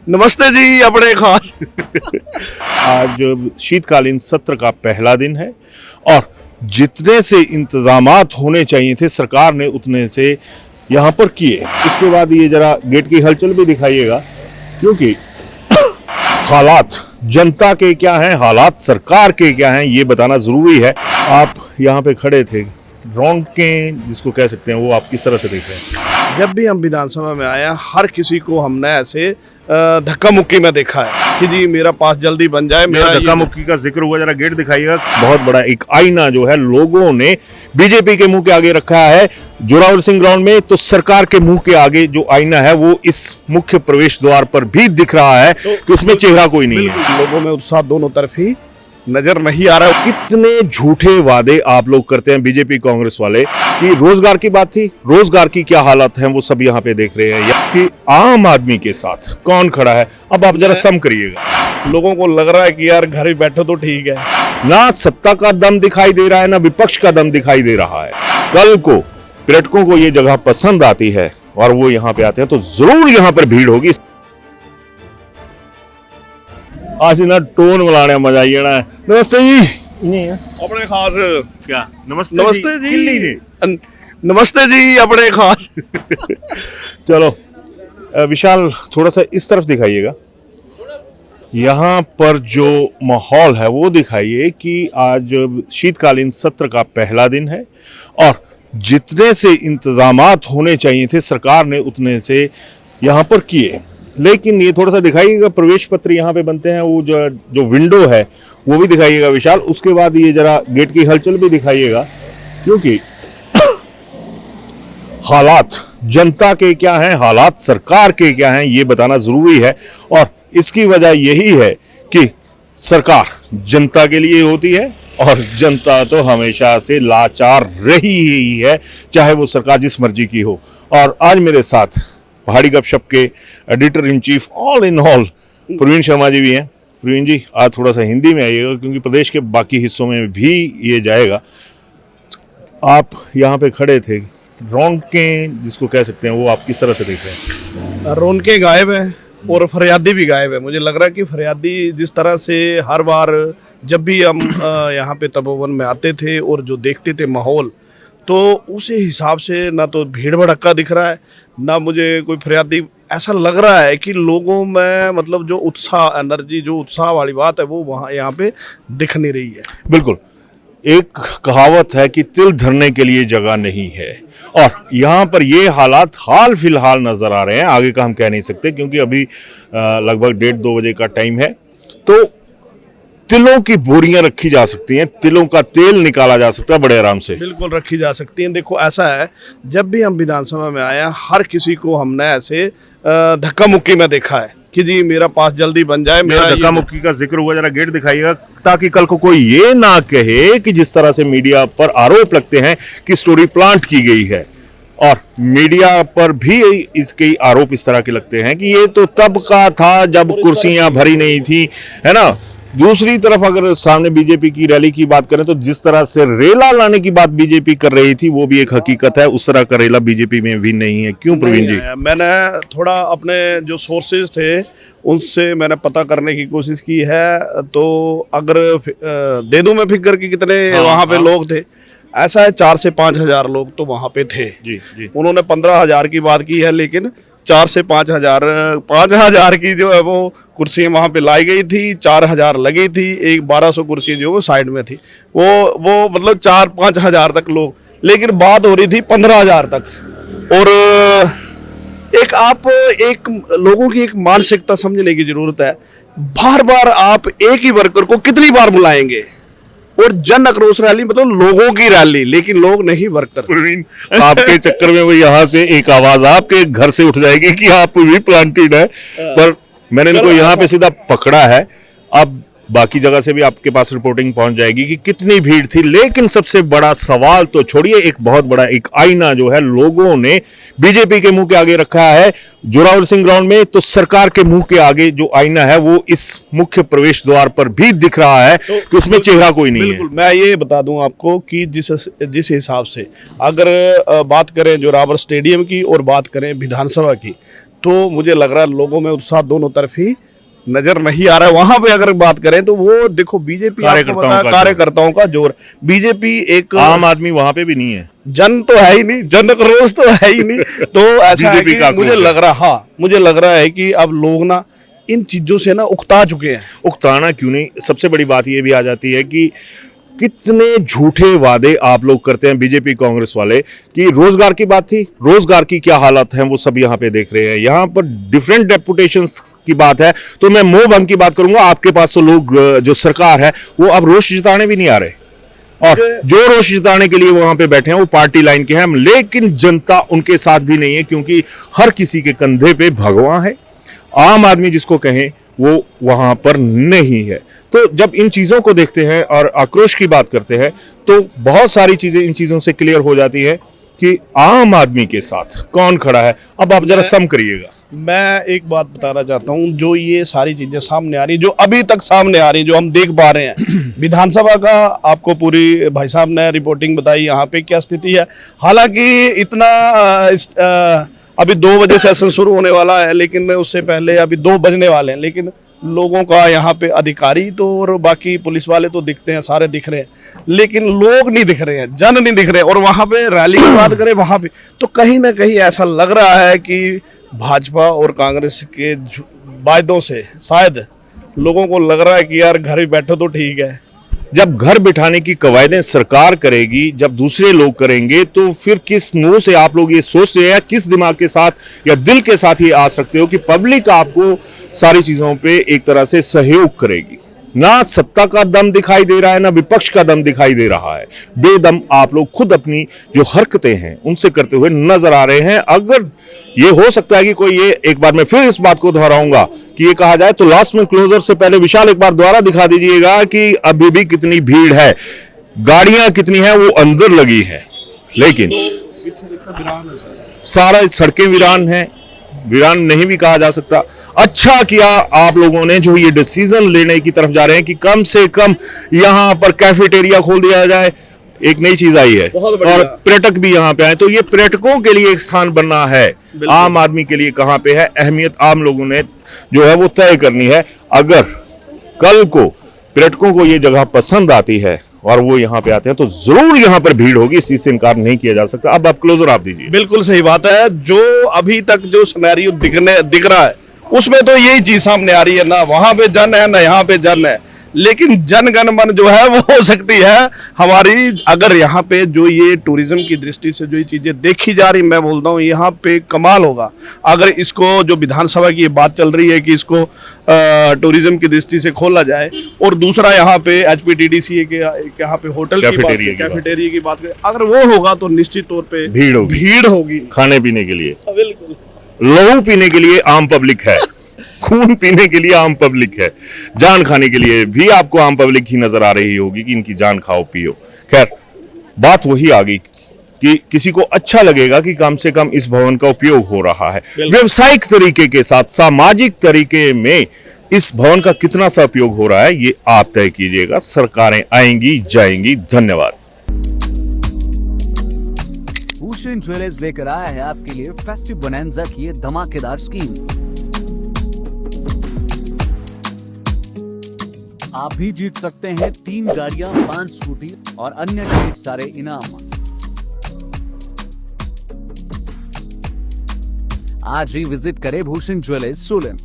नमस्ते जी अपने खास। आज शीतकालीन सत्र का पहला दिन है और जितने से इंतजामात होने चाहिए थे सरकार ने उतने से यहाँ पर किए। इसके बाद ये जरा गेट की हलचल भी दिखाइएगा, क्योंकि हालात जनता के क्या हैं, हालात सरकार के क्या हैं, ये बताना जरूरी है। आप यहाँ पे खड़े थे, रौनकें जिसको कह सकते हैं, वो आप किस तरह से देख रहे हैं? जब भी हम विधानसभा में आए हैं, हर किसी को हमने ऐसे धक्का मुक्की में देखा है कि जी मेरा पास जल्दी बन जाए। मेरा धक्का मुक्की का जिक्र हुआ, जरा गेट दिखाइएगा। बहुत बड़ा एक आईना जो है लोगों ने बीजेपी के मुंह के आगे रखा है जोरावर सिंह ग्राउंड में। तो सरकार के मुंह के आगे जो आईना है वो इस मुख्य प्रवेश द्वार पर भी दिख रहा है कि उसमें चेहरा कोई नहीं है। लोगों में उत्साह दोनों तरफ ही नजर नहीं आ रहा है। कितने झूठे वादे आप लोग करते हैं बीजेपी कांग्रेस वाले कि रोजगार की बात थी, रोजगार की क्या हालत है वो सब यहाँ पे देख रहे हैं, या कि आम आदमी के साथ कौन खड़ा है। अब आप जरा सम करिएगा। लोगों को लग रहा है कि यार घर ही बैठो तो ठीक है। ना सत्ता का दम दिखाई दे रहा है, ना विपक्ष का दम दिखाई दे रहा है। कल को पर्यटकों को ये जगह पसंद आती है और वो यहाँ पे आते हैं तो जरूर यहाँ पर भीड़ होगी। आज ना टोन मिलाने मजा आई जाना है। नमस्ते जी अपने खास। क्या नमस्ते नमस्ते जी, किल्ली ने। नमस्ते जी अपने खास। चलो विशाल थोड़ा सा इस तरफ दिखाइएगा, यहाँ पर जो माहौल है वो दिखाइए कि आज शीतकालीन सत्र का पहला दिन है और जितने से इंतजामात होने चाहिए थे सरकार ने उतने से यहाँ पर किए। लेकिन ये थोड़ा सा दिखाइएगा, प्रवेश पत्र यहाँ पे बनते हैं, वो जो विंडो है वो भी दिखाइएगा विशाल। उसके बाद ये जरा गेट की हलचल भी दिखाइएगा, क्योंकि हालात जनता के क्या हैं, हालात सरकार के क्या हैं, ये बताना जरूरी है। और इसकी वजह यही है कि सरकार जनता के लिए होती है और जनता तो हमेशा से लाचार रही ही है, चाहे वो सरकार जिस मर्जी की हो। और आज मेरे साथ पहाड़ी गपशप के editor in chief all in all Praveen Sharma ji भी हैं। प्रवीण जी आज थोड़ा सा हिंदी में आइएगा, क्योंकि प्रदेश के बाकी हिस्सों में भी ये जाएगा। आप यहाँ पे खड़े थे, रौनकें जिसको कह सकते हैं, वो आप किस तरह से देख रहे हैं? रौनकें गायब है और फरियादी भी गायब है। मुझे लग रहा है कि फरियादी जिस तरह से हर बार जब भी हम यहाँ पे तपोवन में आते थे और जो देखते थे माहौल, तो उसी हिसाब से ना तो भीड़ भड़क्का दिख रहा है, ना मुझे कोई फरियादी। ऐसा लग रहा है कि लोगों में मतलब जो उत्साह, एनर्जी, जो उत्साह वाली बात है वो वहाँ यहाँ पे दिख नहीं रही है। बिल्कुल, एक कहावत है कि तिल धरने के लिए जगह नहीं है, और यहाँ पर ये हालात हाल फिलहाल नजर आ रहे हैं। आगे का हम कह नहीं सकते, क्योंकि अभी लगभग 1:30-2 बजे का टाइम है। तो तिलों की बोरियां रखी जा सकती हैं, तिलों का तेल निकाला जा सकता है बड़े आराम से। बिल्कुल रखी जा सकती हैं। देखो ऐसा है, जब भी हम विधानसभा में आए हैं, हर किसी को हमने ऐसे धक्का मुक्की में देखा है कि जी मेरा पास जल्दी बन जाए। मेरा धक्का मुक्की का जिक्र हुआ, जरा गेट दिखाइएगा, ताकि कल को कोई ये ना कहे कि जिस तरह से मीडिया पर आरोप लगते हैं कि स्टोरी प्लांट की गई है, और मीडिया पर भी इसके आरोप इस तरह के लगते हैं कि ये तो तब का था जब कुर्सियां भरी नहीं थी, है ना। दूसरी तरफ अगर सामने बीजेपी की रैली की बात करें तो जिस तरह से रेला लाने की बात बीजेपी कर रही थी वो भी एक हकीकत है। उस तरह का रेला बीजेपी में भी नहीं है। क्यों प्रवीण जी? मैंने थोड़ा अपने जो सोर्सेज थे उनसे मैंने पता करने की कोशिश की है, तो अगर दे दूं मैं फिगर की कितने वहाँ पे लोग थे, ऐसा है 4 से 5 हजार लोग तो वहाँ पे थे। जी। उन्होंने 15,000 की बात की है, लेकिन 4 से 5,000 की जो है वो कुर्सियाँ वहाँ पे लाई गई थी, 4,000 लगी थी, एक 1,200 कुर्सी जो वो साइड में थी, वो मतलब 4-5 हजार तक लोग, लेकिन बात हो रही थी 15,000 तक। और एक लोगों की एक मानसिकता समझने की जरूरत है। बार बार आप एक ही वर्कर को कितनी बार बुलाएंगे? और जन आक्रोश रैली मतलब लोगों की रैली, लेकिन लोग नहीं वर्कर। आपके चक्कर में वो यहाँ से एक आवाज आपके घर से उठ जाएगी कि आप भी प्लांटेड है, पर मैंने इनको यहाँ पे सीधा पकड़ा है। अब बाकी जगह से भी आपके पास रिपोर्टिंग पहुंच जाएगी कि कितनी भीड़ थी। लेकिन सबसे बड़ा सवाल तो छोड़िए, एक बहुत बड़ा एक आईना जो है लोगों ने बीजेपी के मुंह के आगे रखा है जोरावर सिंह ग्राउंड में। तो सरकार के मुंह के आगे जो आईना है वो इस मुख्य प्रवेश द्वार पर भी दिख रहा है कि उसमें चेहरा कोई नहीं है। बिल्कुल, मैं ये बता दूं आपको कि जिस हिसाब से अगर बात करें जोरावर स्टेडियम की और बात करें विधानसभा की, तो मुझे लग रहा है लोगों में उत्साह दोनों तरफ ही नजर नहीं आ रहा है। वहां पे अगर बात करें तो वो देखो बीजेपी कार्यकर्ताओं का जोर, बीजेपी एक आम आदमी वहां पे भी नहीं है, जन तो है ही नहीं, जन रोज तो है ही नहीं। तो ऐसा है कि मुझे लग रहा, हाँ मुझे लग रहा है कि अब लोग ना इन चीजों से ना उकता चुके हैं। उकताना क्यों नहीं, सबसे बड़ी बात ये भी आ जाती है कि कितने झूठे वादे आप लोग करते हैं बीजेपी कांग्रेस वाले, कि रोजगार की बात थी, रोजगार की क्या हालत है वो सब यहाँ पे देख रहे हैं। यहाँ पर डिफरेंट डेपुटेशंस की बात है तो मैं मोह भंग की बात करूंगा, आपके पास तो लोग जो सरकार है वो अब रोष जिताने भी नहीं आ रहे, और जो रोष जिताने के लिए वहां पे बैठे हैं वो पार्टी लाइन के हैं, लेकिन जनता उनके साथ भी नहीं है, क्योंकि हर किसी के कंधे पे भगवा है। आम आदमी जिसको कहें वो वहां पर नहीं है। तो जब इन चीजों को देखते हैं और आक्रोश की बात करते हैं तो बहुत सारी चीजें इन चीजों से क्लियर हो जाती है कि आम आदमी के साथ कौन खड़ा है। अब आप जरा सम करिएगा। मैं एक बात बताना चाहता हूं, जो ये सारी चीजें सामने आ रही, जो अभी तक सामने आ रही, जो हम देख पा रहे हैं विधानसभा का, आपको पूरी भाई साहब ने रिपोर्टिंग बताई यहाँ पे क्या स्थिति है। हालांकि इतना अभी 2 बजे सेशन शुरू होने वाला है, लेकिन उससे पहले अभी 2 बजने वाले हैं, लेकिन लोगों का यहाँ पे अधिकारी तो और बाकी पुलिस वाले तो दिखते हैं, सारे दिख रहे हैं, लेकिन लोग नहीं दिख रहे हैं, जन नहीं दिख रहे हैं। और वहाँ पे रैली की बात करें, वहाँ पे तो कहीं ना कहीं ऐसा लग रहा है कि भाजपा और कांग्रेस के वायदों से शायद लोगों को लग रहा है कि यार घर बैठो तो ठीक है। जब घर बिठाने की कवायदें सरकार करेगी, जब दूसरे लोग करेंगे, तो फिर किस मुंह से आप लोग ये सोचते हैं, या किस दिमाग के साथ या दिल के साथ ये आ सकते हो कि पब्लिक आपको सारी चीजों पे एक तरह से सहयोग करेगी। ना सत्ता का दम दिखाई दे रहा है, ना विपक्ष का दम दिखाई दे रहा है। बेदम आप लोग खुद अपनी जो हरकतें हैं उनसे करते हुए नजर आ रहे हैं। अगर ये हो सकता है कि कोई, ये एक बार मैं फिर इस बात को दोहराऊंगा कि ये कहा जाए तो लास्ट में क्लोजर से पहले विशाल एक बार दोबारा दिखा दीजिएगा कि अभी भी कितनी भीड़ है, गाड़ियां कितनी है वो अंदर लगी है, लेकिन सारा सड़कें वीरान है। वीरान नहीं भी कहा जा सकता। अच्छा किया आप लोगों ने जो ये डिसीजन लेने की तरफ जा रहे हैं कि कम से कम यहाँ पर कैफेटेरिया खोल दिया जाए। एक नई चीज आई है और पर्यटक भी यहाँ पे आए, तो ये पर्यटकों के लिए एक स्थान बनना है। आम आदमी के लिए कहाँ पे है, अहमियत आम लोगों ने जो है वो तय करनी है। अगर कल को पर्यटकों को ये जगह पसंद आती है और वो यहाँ पे आते हैं तो जरूर यहाँ पर भीड़ होगी, इस चीज से इनकार नहीं किया जा सकता। अब आप क्लोजर आप दीजिए। बिल्कुल सही बात है। जो अभी तक जो सिनेरियो दिख रहा है उसमें तो यही चीज सामने आ रही है, ना वहां पे जन है ना यहाँ पे जन है, लेकिन जन गण मन जो है वो हो सकती है हमारी। अगर यहाँ पे जो ये टूरिज्म की दृष्टि से जो ये चीजें देखी जा रही, मैं बोलता हूँ यहाँ पे कमाल होगा। अगर इसको जो विधानसभा की ये बात चल रही है कि इसको टूरिज्म की दृष्टि से खोला जाए, और दूसरा यहाँ पे HPTDCA के यहाँ पे होटल कैफेटेरिया की बात करें, अगर वो होगा तो निश्चित तौर पे भीड़ होगी खाने पीने के लिए। बिल्कुल, लहू पीने के लिए आम पब्लिक है, खून पीने के लिए आम पब्लिक है, जान खाने के लिए भी आपको आम पब्लिक ही नजर आ रही होगी कि इनकी जान खाओ पियो। खैर, बात वही आ गई कि किसी को अच्छा लगेगा कि कम से कम इस भवन का उपयोग हो रहा है व्यवसायिक तरीके के साथ, सामाजिक तरीके में इस भवन का कितना सा उपयोग हो रहा है ये आप तय कीजिएगा। सरकारें आएंगी जाएंगी। धन्यवाद। भूषण ज्वेलर्स लेकर आया है आपके लिए फेस्टिव बोनैंजा की ये धमाकेदार स्कीम। आप भी जीत सकते हैं 3 गाड़ियां, 5 स्कूटी और अन्य ढेर सारे इनाम। आज ही विजिट करें भूषण ज्वेलर्स सोलन।